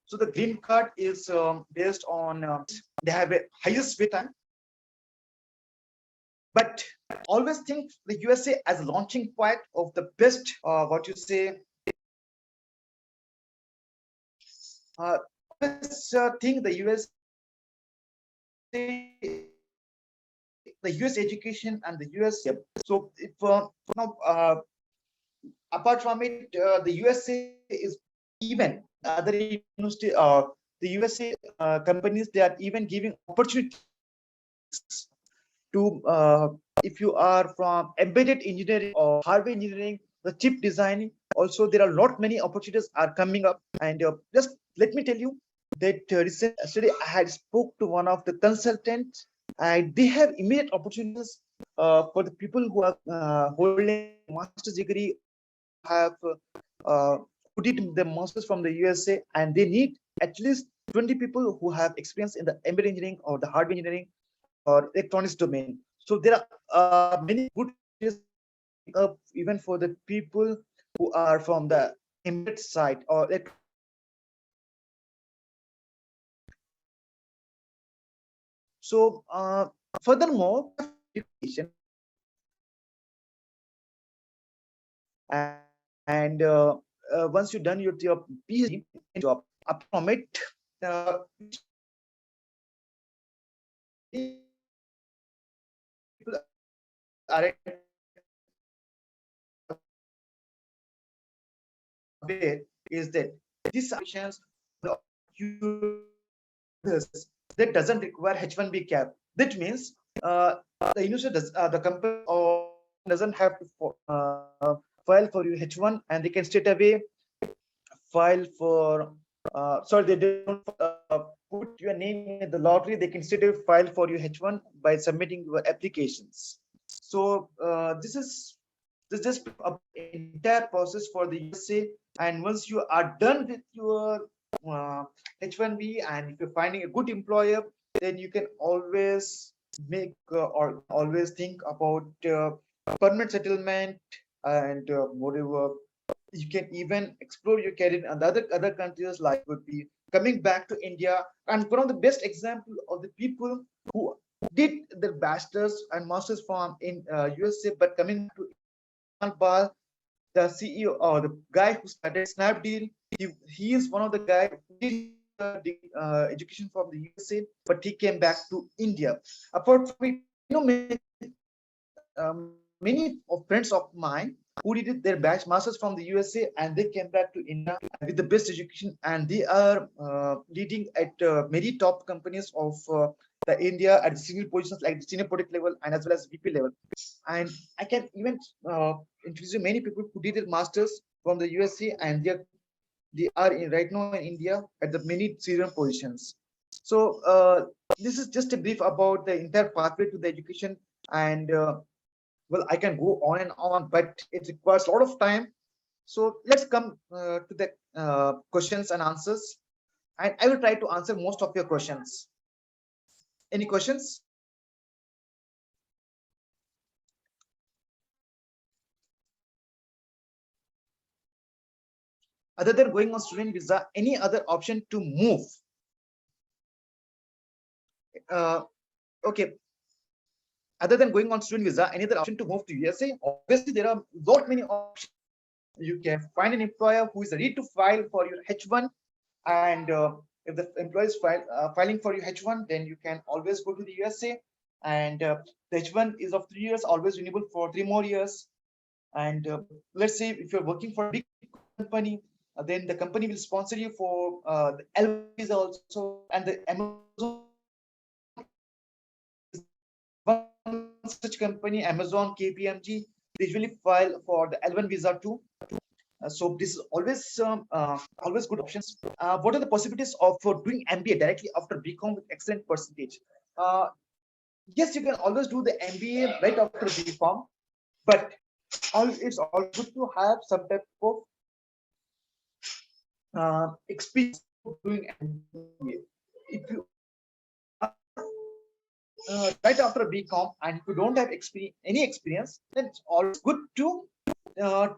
So the green card is based on they have a highest wait time, but always think the USA as a launching point of the best. What you say? Always think the US education and the US. So if now apart from it, the USA is even other university. The USA companies, they are even giving opportunities to if you are from embedded engineering or hardware engineering, the chip designing. Also, there are not many opportunities are coming up. And just let me tell you that recently I had spoke to one of the consultants, and they have immediate opportunities for the people who are holding master's degree or who have who did the masters from the USA, and they need at least 20 people who have experience in the embedded engineering or the hardware engineering or electronics domain. So there are many good opportunities up even for the people who are from the embedded side or so. Furthermore, education and once you've done your PhD job, up from it, uh, people are aware is that these applications that doesn't require H1B cap. That means the university does the company or doesn't have to file for your H1, and they can straight away file for sorry, they don't put your name in the lottery. They can straight away file for your H1 by submitting your applications. So this just entire process for the USA. And once you are done with your uh, H1B, and if you're finding a good employer, then you can always make or always think about permanent settlement. And moreover, you can even explore your career in other countries, like would be coming back to India. And one of the best example of the people who did their bachelor's and master's from in USA, but coming to Bal, the CEO or the guy who started Snapdeal. He is one of the guy who did education from the USA, but he came back to India. Apart from it, many of friends of mine who did their masters from the USA, and they came back to India with the best education, and they are leading at many top companies of the India at senior positions like the senior product level and as well as VP level. And I can even introduce you many people who did their masters from the USA, and they are right now in India at the many senior positions. So this is just a brief about the entire pathway to the education. And well, I can go on and on, but it requires a lot of time. So let's come to the questions and answers, and I will try to answer most of your questions. Any questions? Other than going on student visa, any other option to move? Uh, okay. Other than going on student visa, any other option to move to USA? Obviously, there are lot many options. You can find an employer who is ready to file for your H1, and if the employer is filing for your H1, then you can always go to the USA. And the H1 is of 3 years, always renewable for 3 more years. And let's say if you're working for a big company, then the company will sponsor you for the L1 visa also. And the Amazon one such company, Amazon, KPMG, they usually file for the L1 visa too. So this is always good options. What are the possibilities of doing MBA directly after BCom with excellent percentage? Uh, yes, you can always do the MBA right after BCom, but it's always good to have some type of experience doing MBA. If you right after BCom and if you don't have any experience, then it's always good to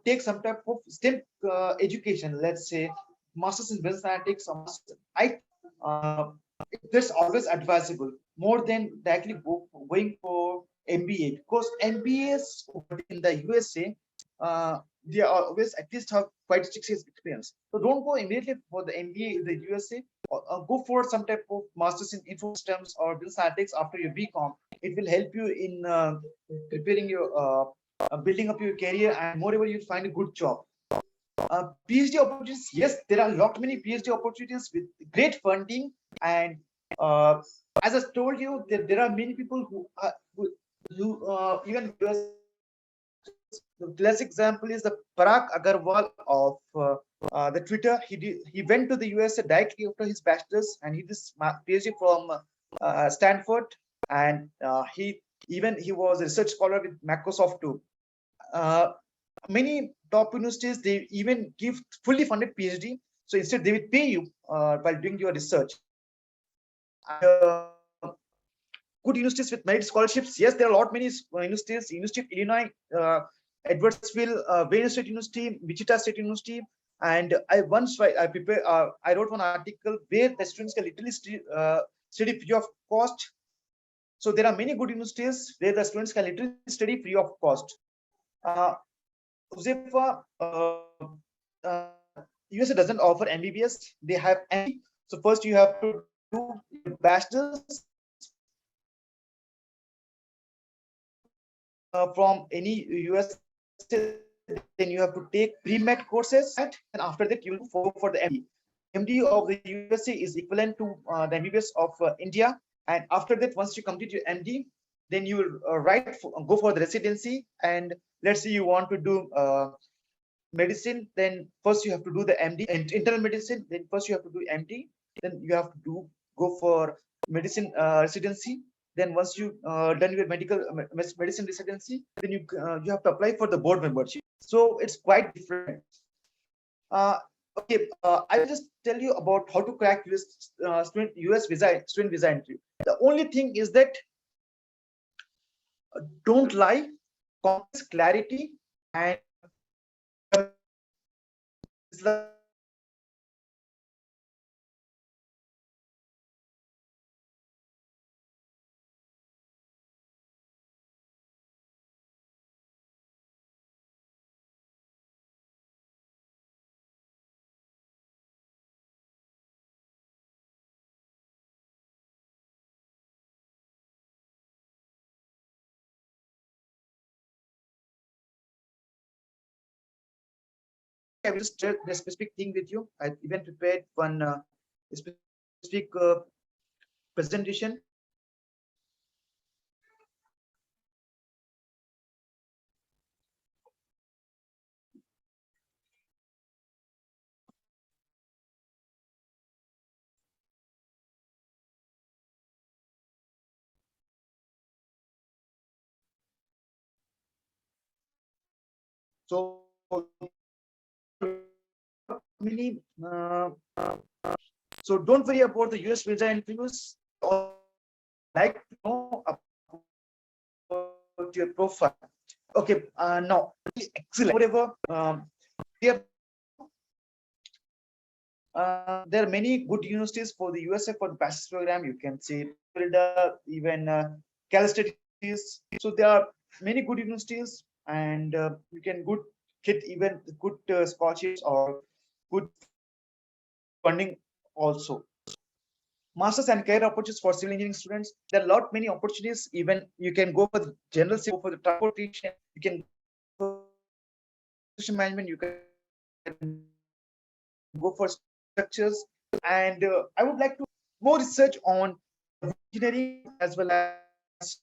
take some type of STEM education. Let's say masters in business analytics or masters in IT. Uh, that's always advisable more than directly going for MBA, because MBAs in the USA, they are always at least have 5 to 6 years experience. So don't go immediately for the MBA in the USA. Go for some type of masters in info systems or business analytics after your BCom. It will help you in preparing your building up your career, and moreover you'll find a good job. PhD opportunities, yes, there are a lot many PhD opportunities with great funding, and uh, as I told you, there are many people who even the classic example is the Parag Agarwal of the Twitter. He went to the USA directly after his bachelor's, and he did his PhD from Stanford, and he was a research scholar with Microsoft too. Uh, Many top universities, they even give fully funded PhD. So instead, they will pay you while doing your research. And good universities with merit scholarships. Yes, there are a lot many universities. University of Illinois, Edwardsville, Wayne State University, Wichita State University, and I wrote one article where the students can literally study free of cost. So there are many good universities where the students can literally study free of cost. Uh, Josefa, uh, USA doesn't offer MBBS. They have MD. So first you have to do your bachelor's from any USA. Then you have to take pre-med courses, and after that you will go for the MD. MD of the USA is equivalent to the MBBS of India. And after that, once you complete your MD, then you will go for the residency. And let's say you want to do medicine, then first you have to do the MD and internal medicine. Then first you have to do MD. Then you have to go for medicine residency. Then once you done your medicine residency, then you have to apply for the board membership. So it's quite different. Uh, okay, I will just tell you about how to crack US visa student visa entry. The only thing is that don't lie, convince clarity, and is the I will just share the specific thing with you. I even prepared one specific presentation. So many. So don't worry about the US visa interviews. Like to know about your profile. Okay. Now, excellent. Whatever. Here, there are many good universities for the USA for the bachelor's program. You can see Florida, even Cal State. So there are many good universities, and you can get even good scholarships or good funding also. Masters and career opportunities for civil engineering students. There are a lot many opportunities. Even you can go for the general civil, for the transportation. You can go for management. You can go for structures. And I would like to more research on engineering as well as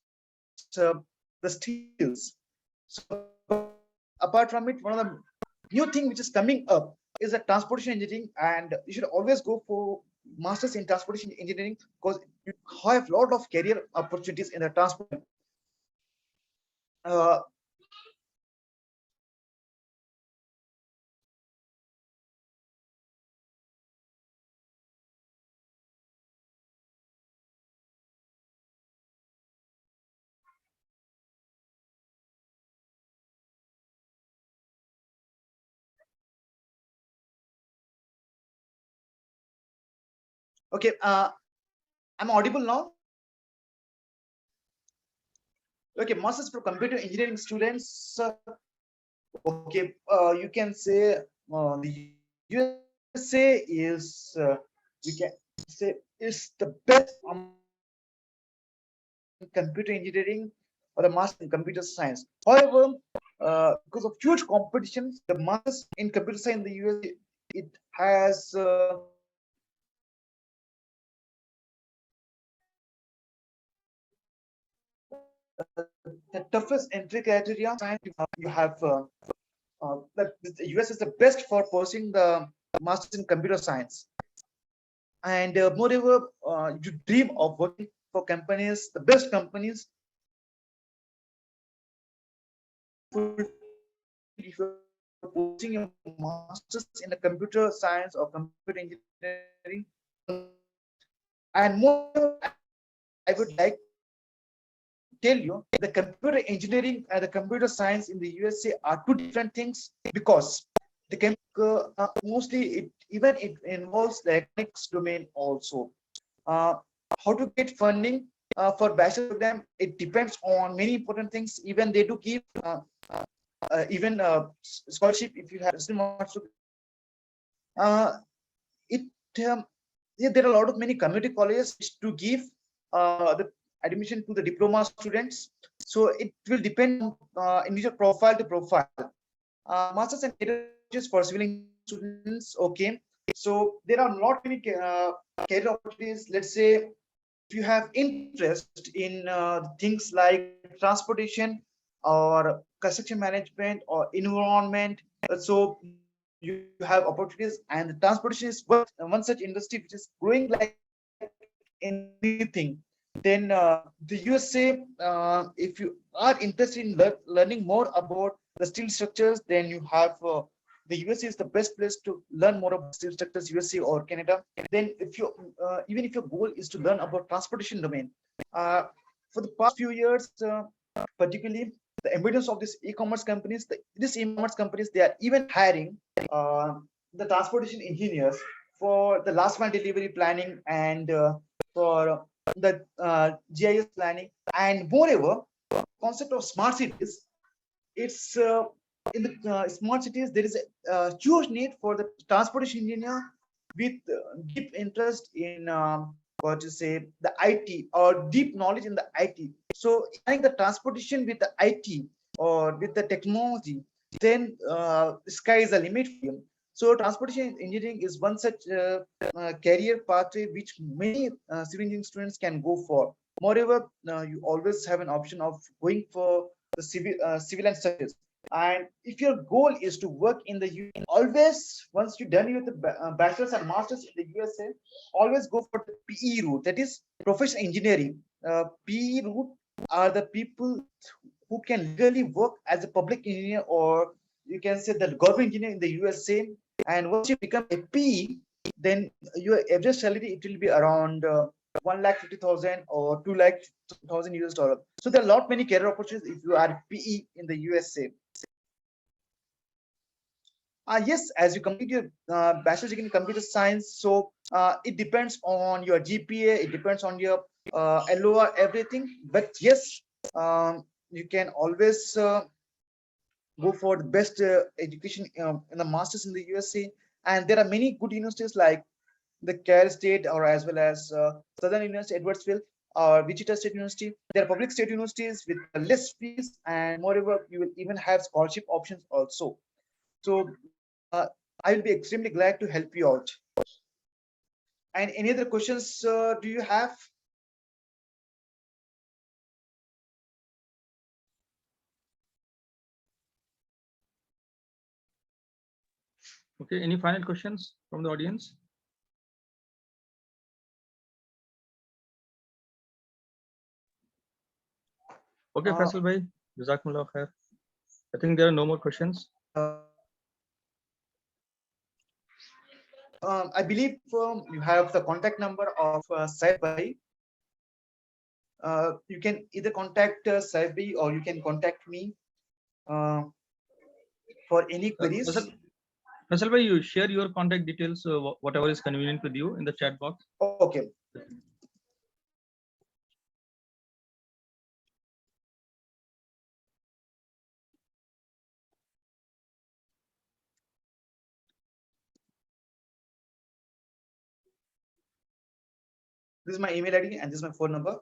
the skills. So apart from it, one of the new thing which is coming up is a transportation engineering, and you should always go for masters in transportation engineering because you have a lot of career opportunities in the transport. uh, okay, I'm audible now. Okay, masters for computer engineering students. Okay, you can say the USA is you can say is the best in computer engineering or the master in computer science. However, because of huge competition, the masters in computer science in the USA it has the toughest entry criteria. You have the US is the best for pursuing the masters in computer science. And moreover, you dream of working for companies, the best companies. If you're pursuing your masters in the computer science or computer engineering, and moreover, I would like to tell you the computer engineering and the computer science in the USA are two different things because the mostly it involves the economics domain also. Uh, how to get funding for bachelor program? It depends on many important things. Even they do give even scholarship if you have still wants to. Uh, it yeah, there are a lot of many community colleges to give the admission to the diploma students. So it will depend on individual profile to profile. Masters and careers for civil engineering students. Okay, so there are not many career opportunities. Let's say if you have interest in things like transportation or construction management or environment, so you have opportunities, and the transportation is one such industry which is growing like anything. Then the USA, if you are interested in learning more about the steel structures, then you have the USA is the best place to learn more about steel structures, USA or Canada. Then if you even if your goal is to learn about transportation domain, uh, for the past few years, particularly the emergence of these e-commerce companies, these e-commerce companies, they are even hiring uh, the transportation engineers for the last mile delivery planning and for the GIS planning. And moreover, concept of smart cities, it's in the smart cities there is a huge need for the transportation engineer with deep interest in what to say the IT or deep knowledge in the IT. So I think the transportation with the IT or with the technology, then sky is the limit for you. So transportation engineering is one such career pathway which many civil engineering students can go for. Moreover, you always have an option of going for the civil and service. And if your goal is to work in the US, always once you're done with the bachelor's and master's in the USA, always go for the PE route. That is professional engineering. PE route are the people who can legally work as a public engineer or you can say the government engineer in the USA. And once you become a PE, then your average salary it will be around 1,50,000 or 2,00,000 US dollar. So there are a lot many career opportunities if you are PE in the USA. Yes, as you complete your bachelor's degree in computer science, so it depends on your GPA, it depends on your LOR, everything. But yes, you can always go for the best education in the masters in the USA. And there are many good universities like the Cal State or as well as Southern University, Edwardsville, or Wichita State University. There are public state universities with less fees, and moreover, you will even have scholarship options also. So I will be extremely glad to help you out. And any other questions do you have? Okay, any final questions from the audience? Okay, Faisal bhai, jazakumullah khair. I think there are no more questions. I believe you have the contact number of Saib Bhai. You can either contact Saib Bhai or you can contact me uh, for any queries. Faisal bhai, you share your contact details, whatever is convenient with you, in the chat box. Okay. This is my email ID and this is my phone number.